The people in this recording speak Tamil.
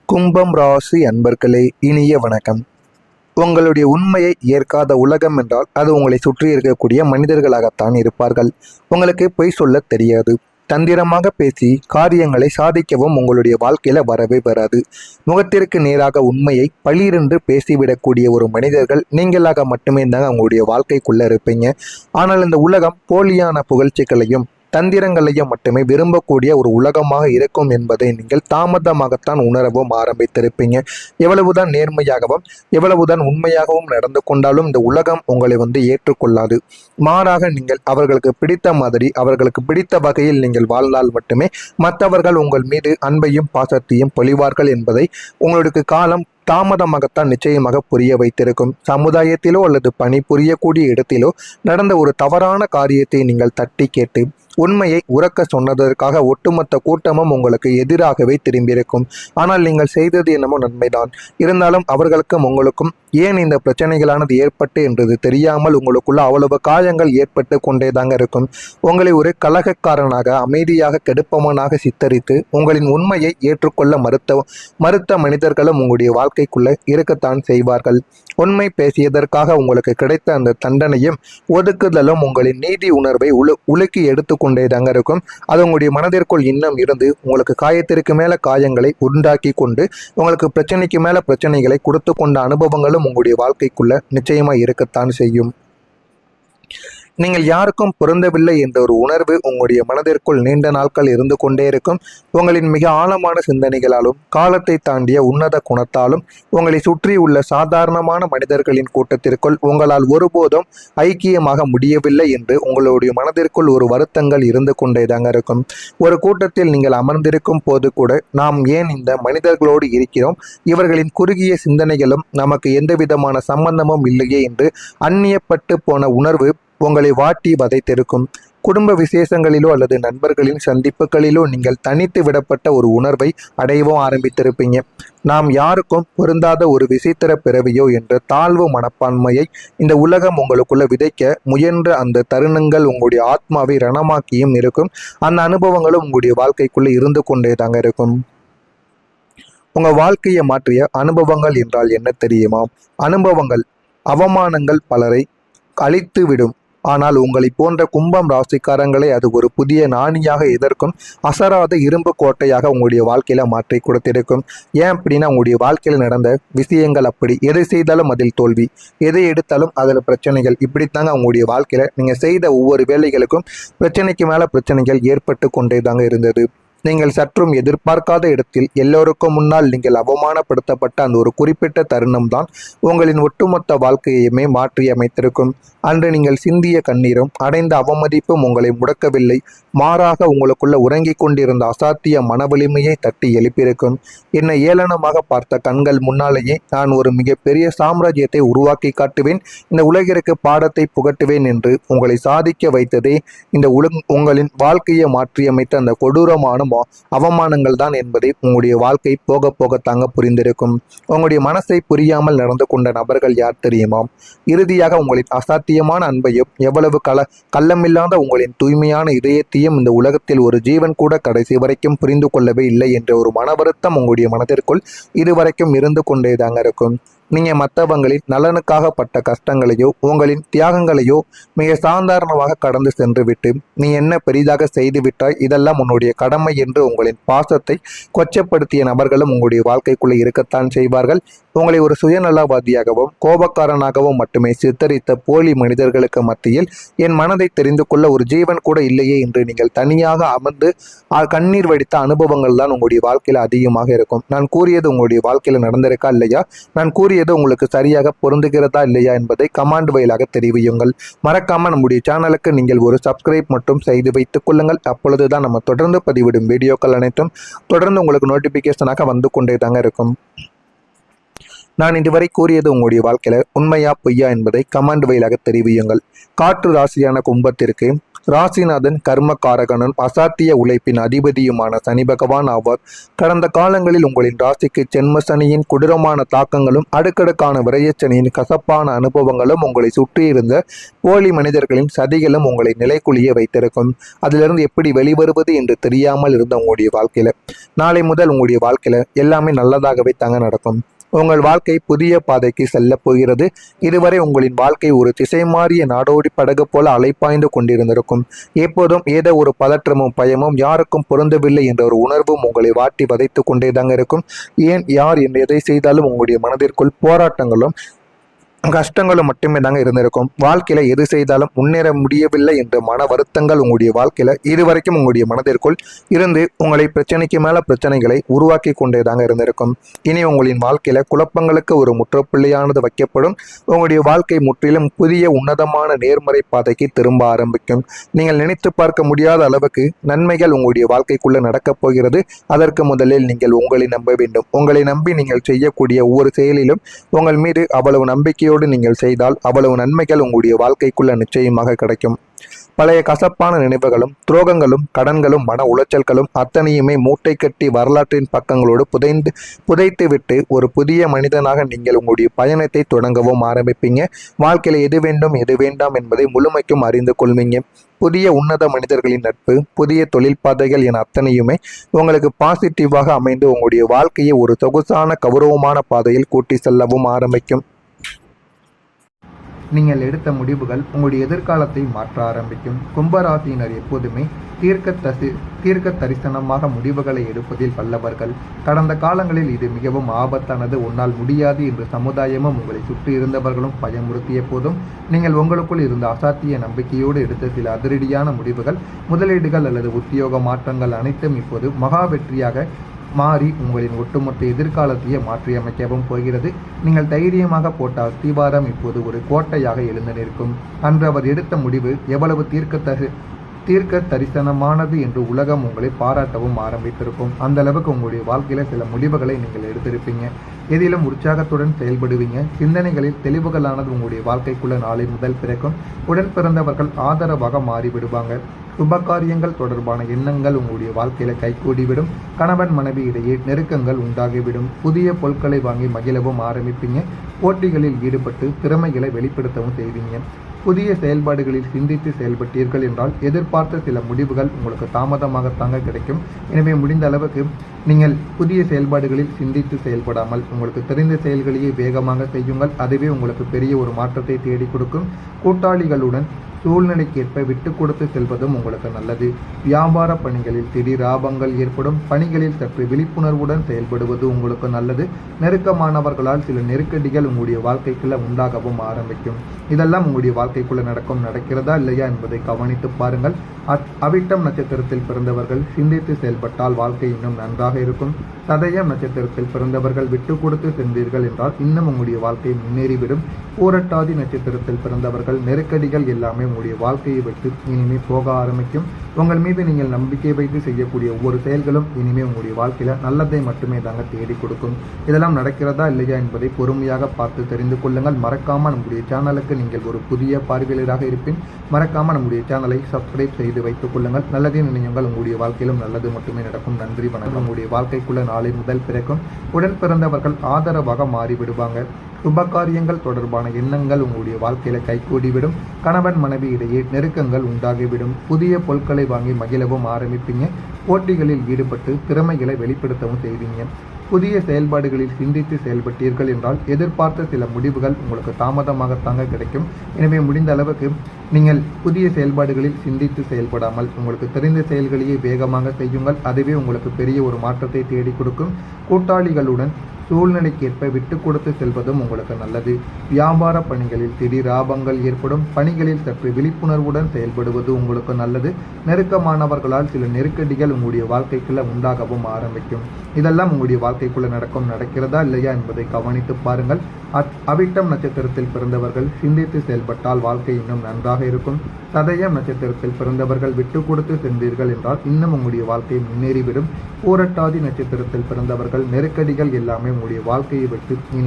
கும்பம் ராசி அன்பர்களே, இனிய வணக்கம். உங்களுடைய உண்மையை ஏற்காத உலகம் என்றால் அது உங்களை சுற்றி இருக்கக்கூடிய மனிதர்களாகத்தான் இருப்பார்கள். உங்களுக்கு பொய் சொல்ல தெரியாது. தந்திரமாக பேசி காரியங்களை சாதிக்கவும் உங்களுடைய வாழ்க்கையில வரவே வராது. முகத்திற்கு நேராக உண்மையை பளிரென்று பேசிவிடக்கூடிய ஒரு மனிதர்கள் நீங்களாக மட்டுமே தாங்க உங்களுடைய வாழ்க்கைக்குள்ள இருப்பீங்க. ஆனால் இந்த உலகம் போலியான புகழ்ச்சிகளையும் தந்திரங்களையும் மட்டுமே விரும்பக்கூடிய ஒரு உலகமாக இருக்கும் என்பதை நீங்கள் தாமதமாகத்தான் உணரவும் ஆரம்பித்திருப்பீங்க. எவ்வளவுதான் நேர்மையாகவும் எவ்வளவுதான் உண்மையாகவும் நடந்து கொண்டாலும் இந்த உலகம் உங்களை ஏற்றுக்கொள்ளாது. மாறாக நீங்கள் அவர்களுக்கு பிடித்த மாதிரி அவர்களுக்கு பிடித்த வகையில் நீங்கள் வாழ்ந்தால் மட்டுமே மற்றவர்கள் உங்கள் மீது அன்பையும் பாசத்தையும் பொழிவார்கள் என்பதை உங்களுக்கு காலம் தாமதமாகத்தான் நிச்சயமாக புரிய வைத்திருக்கும். சமுதாயத்திலோ அல்லது பணி புரியக்கூடிய இடத்திலோ நடந்த ஒரு தவறான காரியத்தை நீங்கள் தட்டி கேட்டு உண்மையை உறக்க சொன்னதற்காக ஒட்டுமொத்த கூட்டமும் உங்களுக்கு எதிராகவே திரும்பியிருக்கும். ஆனால் நீங்கள் செய்தது என்னமோ நன்மைதான். இருந்தாலும் அவர்களுக்கும் உங்களுக்கும் ஏன் இந்த பிரச்சனைகளானது ஏற்பட்டு என்றது தெரியாமல் உங்களுக்குள்ள அவ்வளவு காயங்கள் ஏற்பட்டு கொண்டேதாங்க இருக்கும். உங்களை ஒரு கலகக்காரனாக அமைதியாக கெடுப்பவனாக சித்தரித்து உங்களின் உண்மையை ஏற்றுக்கொள்ள மறுத்த மனிதர்களும் உங்களுடைய வாழ்க்கைக்குள்ள இருக்கத்தான் செய்வார்கள். உண்மை பேசியதற்காக உங்களுக்கு கிடைத்த அந்த தண்டனையும் ஒதுக்குதலும் உங்களின் நீதி உணர்வை உலுக்கி எடுத்துக்கொண்டேதாங்க இருக்கும். அது உங்களுடைய மனதிற்குள் இன்னும் இருந்து உங்களுக்கு காயத்திற்கு மேல காயங்களை உண்டாக்கி கொண்டு உங்களுக்கு பிரச்சனைக்கு மேல பிரச்சனைகளை கொடுத்து கொண்ட அனுபவங்களும் உங்களுடைய வாழ்க்கைக்குள்ள நிச்சயமா இருக்கத்தான் செய்யும். நீங்கள் யாருக்கும் பொருந்தவில்லை என்ற ஒரு உணர்வு உங்களுடைய மனதிற்குள் நீண்ட நாட்கள் இருந்து கொண்டே இருக்கும். உங்களின் மிக ஆழமான சிந்தனைகளாலும் காலத்தை தாண்டிய உன்னத குணத்தாலும் உங்களை சுற்றி உள்ள சாதாரணமான மனிதர்களின் கூட்டத்திற்குள் உங்களால் ஒருபோதும் ஐக்கியமாக முடியவில்லை என்று உங்களுடைய மனதிற்குள் ஒரு வருத்தங்கள் இருந்து கொண்டேதாங்க இருக்கும். ஒரு கூட்டத்தில் நீங்கள் அமர்ந்திருக்கும் போது கூட நாம் ஏன் இந்த மனிதர்களோடு இருக்கிறோம், இவர்களின் குறுகிய சிந்தனைகளும் நமக்கு எந்த விதமான சம்பந்தமும் இல்லையே என்று அந்நியப்பட்டு போன உணர்வு உங்களை வாட்டி வதைத்திருக்கும். குடும்ப விசேஷங்களிலோ அல்லது நண்பர்களின் சந்திப்புகளிலோ நீங்கள் தனித்து விடப்பட்ட ஒரு உணர்வை அடையவும் ஆரம்பித்திருப்பீங்க. நாம் யாருக்கும் பொருந்தாத ஒரு விசித்திர பிறவியோ என்ற தாழ்வு மனப்பான்மையை இந்த உலகம் உங்களுக்குள்ள விதைக்க முயன்ற அந்த தருணங்கள் உங்களுடைய ஆத்மாவை ரணமாக்கியும் இருக்கும். அந்த அனுபவங்களும் உங்களுடைய வாழ்க்கைக்குள்ள இருந்து கொண்டே தாங்க இருக்கும். உங்க வாழ்க்கையை மாற்றிய அனுபவங்கள் என்றால் என்ன தெரியுமா? அனுபவங்கள் அவமானங்கள் பலரை அழித்து விடும். ஆனால் உங்களை போன்ற கும்பம் ராசிக்காரங்களை அது ஒரு புதிய நாணியாக எதற்கும் அசராத இரும்பு கோட்டையாக உங்களுடைய வாழ்க்கையில மாற்றி கொடுத்திருக்கும். ஏன் அப்படின்னா உங்களுடைய வாழ்க்கையில் நடந்த விஷயங்கள் அப்படி. எதை செய்தாலும் அதில் தோல்வி, எதை எடுத்தாலும் அதில் பிரச்சனைகள். இப்படித்தாங்க உங்களுடைய வாழ்க்கையில நீங்க செய்த ஒவ்வொரு வேலைகளுக்கும் பிரச்சனைக்கு மேல பிரச்சனைகள் ஏற்பட்டு கொண்டே தாங்க இருந்தது. நீங்கள் சற்றும் எதிர்பார்க்காத இடத்தில் எல்லோருக்கும் முன்னால் நீங்கள் அவமானப்படுத்தப்பட்ட அந்த ஒரு குறிப்பிட்ட தருணம் தான் உங்களின் ஒட்டுமொத்த வாழ்க்கையுமே மாற்றி அமைத்திருக்கும். அன்று நீங்கள் சிந்திய கண்ணீரும் அடைந்த அவமதிப்பும் உங்களை முடக்கவில்லை, மாறாக உங்களுக்குள்ள உறங்கிக் கொண்டிருந்த அசாத்திய மன வலிமையை தட்டி எழுப்பியிருக்கும். என்னை ஏளனமாக பார்த்த கண்கள் முன்னாலேயே நான் ஒரு மிகப்பெரிய சாம்ராஜ்யத்தை உருவாக்கி காட்டுவேன், இந்த உலகிற்கு பாடத்தை புகட்டுவேன் என்று உங்களை சாதிக்க வைத்ததே இந்த உங்களின் வாழ்க்கையை மாற்றியமைத்த அந்த கொடூரமான அவமானங்கள் தான் என்பதை உங்களுடைய வாழ்க்கை போக போக தாங்க புரிந்திருக்கும். உங்களுடைய மனசை புரியாமல் நடந்து கொண்ட நபர்கள் யார் தெரியுமா? இறுதியாக உங்களின் அசாத்தியமான அன்பையும் எவ்வளவு கள்ளமில்லாத உங்களின் தூய்மையான இதயத்தையும் இந்த உலகத்தில் ஒரு ஜீவன் கூட கடைசி வரைக்கும் புரிந்து கொள்ளவே இல்லை என்ற ஒரு மன வருத்தம் உங்களுடைய மனதிற்குள் இதுவரைக்கும் இருந்து கொண்டேதாங்க இருக்கும். நீங்க மற்றவங்களின் நலனுக்காக பட்ட கஷ்டங்களையோ உங்களின் தியாகங்களையோ மிக சாதாரணமாக கடந்து சென்று விட்டு நீ என்ன பெரிதாக செய்து விட்டாய், இதெல்லாம் உன்னுடைய கடமை என்று உங்களின் பாசத்தை கொச்சப்படுத்திய நபர்களும் உங்களுடைய வாழ்க்கைக்குள்ளே இருக்கத்தான் செய்வார்கள். உங்களை ஒரு சுயநலவாதியாகவும் கோபக்காரனாகவும் மட்டுமே சித்தரித்த போலி மனிதர்களுக்கு மத்தியில் என் மனதை தெரிந்து கொள்ள ஒரு ஜீவன் கூட இல்லையே என்று நீங்கள் தனியாக அமர்ந்து கண்ணீர் வடித்த அனுபவங்கள் தான் உங்களுடைய வாழ்க்கையில் அதிகமாக இருக்கும். நான் கூறியது உங்களுடைய வாழ்க்கையில் நடந்திருக்கா இல்லையா, நான் கூறியது உங்களுக்கு சரியாக பொருந்துகிறதா இல்லையா என்பதை கமாண்ட் வாயிலாக தெரிவியுங்கள். மறக்காம நம்முடைய சேனலுக்கு நீங்கள் ஒரு சப்ஸ்கிரைப் மட்டும் செய்து வைத்துக் கொள்ளுங்கள். அப்பொழுதுதான் நம்ம தொடர்ந்து பதிவிடும் வீடியோக்கள் அனைத்தும் தொடர்ந்து உங்களுக்கு நோட்டிபிகேஷனாக வந்து கொண்டே தாங்க இருக்கும். நான் இதுவரை கூறியது உங்களுடைய வாழ்க்கையில உண்மையா பொய்யா என்பதை கமெண்ட் வாயிலாக தெரிவியுங்கள். காற்று ராசியான கும்பத்திற்கு ராசிநாதன் கர்மகாரகனும் அசாத்திய உழைப்பின் அதிபதியுமான சனி பகவான் ஆவார். கடந்த காலங்களில் உங்களின் ராசிக்கு ஜென்ம சனியின் கொடூரமான தாக்கங்களும் அடுக்கடுக்கான விரயச்சனியின் கசப்பான அனுபவங்களும் உங்களை சுற்றியிருந்த போலி மனிதர்களின் சதிகளும் உங்களை நிலைக்குழிய வைத்திருக்கும். அதிலிருந்து எப்படி வெளிவருவது என்று தெரியாமல் இருந்த உங்களுடைய வாழ்க்கையில நாளை முதல் உங்களுடைய வாழ்க்கையில எல்லாமே நல்லதாகவே தாங்க நடக்கும். உங்கள் வாழ்க்கை புதிய பாதைக்கு செல்ல போகிறது. இதுவரை உங்களின் வாழ்க்கை ஒரு திசை மாறிய நாடோடி படகு போல அலைப்பாய்ந்து கொண்டிருந்திருக்கும். எப்போதும் ஏதோ ஒரு பதற்றமும் பயமும் யாருக்கும் பொருந்தவில்லை என்ற ஒரு உணர்வும் உங்களை வாட்டி வதைத்து கொண்டே தாங்க இருக்கும். ஏன் யார் எதை செய்தாலும் உங்களுடைய மனதிற்குள் போராட்டங்களும் கஷ்டங்களும் மட்டுமே தாங்க இருந்திருக்கும். வாழ்க்கையில எது செய்தாலும் முன்னேற முடியவில்லை என்ற மன வருத்தங்கள் உங்களுடைய வாழ்க்கையில இதுவரைக்கும் உங்களுடைய மனதிற்குள் இருந்து உங்களை பிரச்சனைக்கு மேல பிரச்சனைகளை உருவாக்கி கொண்டே தாங்க இருந்திருக்கும். இனி உங்களின் வாழ்க்கையில குழப்பங்களுக்கு ஒரு முற்றுப்புள்ளியானது வைக்கப்படும். உங்களுடைய வாழ்க்கை முற்றிலும் புதிய உன்னதமான நேர்மறை பாதைக்கு திரும்ப ஆரம்பிக்கும். நீங்கள் நினைத்து பார்க்க முடியாத அளவுக்கு நன்மைகள் உங்களுடைய வாழ்க்கைக்குள்ள நடக்கப் போகிறது. அதற்கு முதலில் நீங்கள் உங்களை நம்ப வேண்டும். உங்களை நம்பி நீங்கள் செய்யக்கூடிய ஒவ்வொரு செயலிலும் உங்கள் மீது அவ்வளவு நம்பிக்கையோடு நீங்கள் செய்தால் அவ்வளவு நன்மைகள் உங்களுடைய வாழ்க்கைக்குள்ள நிச்சயமாக கிடைக்கும். பழைய கசப்பான நினைவுகளும் துரோகங்களும் கடன்களும் மன உளைச்சல்களும் அத்தனையுமே மூட்டை கட்டி வரலாற்றின் பக்கங்களோடு புதைத்து விட்டு ஒரு புதிய மனிதனாக நீங்கள் உங்களுடைய பயணத்தை தொடங்கவும் ஆரம்பிப்பீங்க. வாழ்க்கையில எது வேண்டும் எது வேண்டாம் என்பதை முழுமைக்கும் அறிந்து கொள்வீங்க. புதிய உன்னத மனிதர்களின் நட்பு, புதிய தொழில் பாதைகள் என அத்தனையுமே உங்களுக்கு பாசிட்டிவாக அமைந்து உங்களுடைய வாழ்க்கையை ஒரு சொகுசான கௌரவமான பாதையில் கூட்டி செல்லவும் ஆரம்பிக்கும். நீங்கள் எடுத்த முடிவுகள் உங்களுடைய எதிர்காலத்தை மாற்ற ஆரம்பிக்கும். கும்பராசியினர் எப்போதுமே தீர்க்க தரிசனமாக முடிவுகளை எடுப்பதில் வல்லவர்கள். கடந்த காலங்களில் இது மிகவும் ஆபத்தானது, உன்னால் முடியாது என்று சமுதாயமும் உங்களை சுற்றி இருந்தவர்களும் பயமுறுத்திய போதும் நீங்கள் உங்களுக்குள் இருந்த அசாத்திய நம்பிக்கையோடு எடுத்த சில அதிரடியான முடிவுகள், முதலீடுகள் அல்லது உத்தியோக மாற்றங்கள் அனைத்தும் இப்போது மகா வெற்றியாக மாறி உங்களின் ஒட்டுமொத்த எதிர்காலத்தையே மாற்றியமைக்கவும் போகிறது. நீங்கள் தைரியமாக போட்ட அஸ்திவாரம் இப்போது ஒரு கோட்டையாக எழுந்து நிற்கும். அன்று அவர் எடுத்த முடிவு எவ்வளவு தீர்க்க தரிசனமானது என்று உலகம் உங்களை பாராட்டவும் ஆரம்பித்திருக்கும். அந்த அளவுக்கு உங்களுடைய வாழ்க்கையில சில முடிவுகளை நீங்கள் எடுத்திருப்பீங்க. எதிலும் உற்சாகத்துடன் செயல்படுவீங்க. சிந்தனைகளில் தெளிவுகளானது உங்களுடைய வாழ்க்கைக்குள்ள நாளை முதல் பிறக்கும். உடன் பிறந்தவர்கள் ஆதரவாக மாறிவிடுவாங்க. சுபகாரியங்கள் தொடர்பான எண்ணங்கள் உங்களுடைய வாழ்க்கையில கைகூடிவிடும். கணவன் மனைவி இடையே நெருக்கங்கள் உண்டாகிவிடும். புதிய பொருட்களை வாங்கி மகிழவும் ஆரம்பிப்பீங்க. போட்டிகளில் ஈடுபட்டு திறமைகளை வெளிப்படுத்தவும் செய்வீங்க. புதிய செயல்பாடுகளில் சிந்தித்து செயல்பட்டீர்கள் என்றால் எதிர்பார்த்த சில முடிவுகள் உங்களுக்கு தாமதமாகத்தாங்க கிடைக்கும். எனவே முடிந்த அளவுக்கு நீங்கள் புதிய செயல்பாடுகளில் சிந்தித்து செயல்படாமல் உங்களுக்கு தெரிந்த செயல்களையே வேகமாக செய்யுங்கள். அதுவே உங்களுக்கு பெரிய ஒரு மாற்றத்தை தேடி கொடுக்கும். கூட்டாளிகளுடன் சூழ்நிலைக்கேற்ப விட்டு கொடுத்து செல்வதும் உங்களுக்கு நல்லது. வியாபார பணிகளில் திடீர் லாபங்கள் ஏற்படும். பணிகளில் சற்று விழிப்புணர்வுடன் செயல்படுவது உங்களுக்கு நல்லது. நெருக்கமானவர்களால் சில நெருக்கடிகள் உங்களுடைய வாழ்க்கைக்குள்ள உண்டாகவும் ஆரம்பிக்கும். இதெல்லாம் உங்களுடைய வாழ்க்கைக்குள்ள நடக்கிறதா இல்லையா என்பதை கவனித்து பாருங்கள். அவிட்டம் நட்சத்திரத்தில் பிறந்தவர்கள் சிந்தித்து செயல்பட்டால் வாழ்க்கை இன்னும் நன்றாக இருக்கும். சதயம் நட்சத்திரத்தில் பிறந்தவர்கள் விட்டு கொடுத்து சென்றீர்கள் என்றால் இன்னும் உங்களுடைய வாழ்க்கை முன்னேறிவிடும். பூரட்டாதி நட்சத்திரத்தில் பிறந்தவர்கள் நெருக்கடிகள் எல்லாமே உங்களுடைய வாழ்க்கையை விட்டு இனிமே போக ஆரம்பிக்கும். உங்கள் மீது நீங்கள் நம்பிக்கை வைத்து செய்யக்கூடிய ஒவ்வொரு செயல்களும் இனிமே உங்களுடைய வாழ்க்கையில நல்லதை மட்டுமே தாங்க தேடி கொடுக்கும். இதெல்லாம் நடக்கிறதா இல்லையா என்பதை பொறுமையாக பார்த்து தெரிந்து கொள்ளுங்கள். மறக்காம நம்முடைய சேனலுக்கு நீங்கள் ஒரு புதிய பார்வையாளராக இருப்பின் மறக்காம நம்முடைய சேனலை சப்ஸ்கிரைப் செய்து வைத்துக் கொள்ளுங்கள். நல்லதே நினையுங்கள். உங்களுடைய வாழ்க்கையிலும் நல்லது மட்டுமே நடக்கும். நன்றி, வணக்கம். உங்களுடைய வாழ்க்கைக்குள்ள நாளை முதல் பிறக்கும். உடன் பிறந்தவர்கள் ஆதரவாக மாறிவிடுவாங்க. சுபகாரியங்கள் தொடர்பான எண்ணங்கள் உங்களுடைய வாழ்க்கையில கைகூடிவிடும். கணவன் மனைவி இடையே நெருக்கங்கள் உண்டாகிவிடும். புதிய பொருட்களை வாங்கி மகிழவும் ஆரம்பிப்பீங்க. போட்டிகளில் ஈடுபட்டு திறமைகளை வெளிப்படுத்தவும் செய்வீங்க. புதிய செயல்பாடுகளில் சிந்தித்து செயல்பட்டீர்கள் என்றால் எதிர்பார்த்த சில முடிவுகள் உங்களுக்கு தாமதமாகத்தாங்க கிடைக்கும். எனவே முடிந்த அளவுக்கு நீங்கள் புதிய செயல்பாடுகளில் சிந்தித்து செயல்படாமல் உங்களுக்கு தெரிந்த செயல்களையே வேகமாக செய்யுங்கள். அதுவே உங்களுக்கு பெரிய ஒரு மாற்றத்தை தேடி கொடுக்கும். கூட்டாளிகளுடன் சூழ்நிலைக்கேற்ப விட்டு கொடுத்து செல்வதும் உங்களுக்கு நல்லது. வியாபார பணிகளில் திடீர் லாபங்கள் ஏற்படும். பணிகளில் சற்று விழிப்புணர்வுடன் செயல்படுவது உங்களுக்கு நல்லது. நெருக்கமானவர்களால் சில நெருக்கடிகள் உங்களுடைய வாழ்க்கைக்குள்ள உண்டாகவும் ஆரம்பிக்கும். இதெல்லாம் உங்களுடைய வாழ்க்கைக்குள்ள நடக்கிறதா இல்லையா என்பதை கவனித்து பாருங்கள். அவிட்டம் நட்சத்திரத்தில் பிறந்தவர்கள் சிந்தித்து செயல்பட்டால் வாழ்க்கை இன்னும் நன்றாக இருக்கும். சதயம் நட்சத்திரத்தில் பிறந்தவர்கள் விட்டு கொடுத்து சென்றீர்கள் என்றால் இன்னும் உங்களுடைய வாழ்க்கை முன்னேறிவிடும். பூரட்டாதி நட்சத்திரத்தில் பிறந்தவர்கள் நெருக்கடிகள் எல்லாமே உங்களுடைய வாழ்க்கையை விட்டு இனி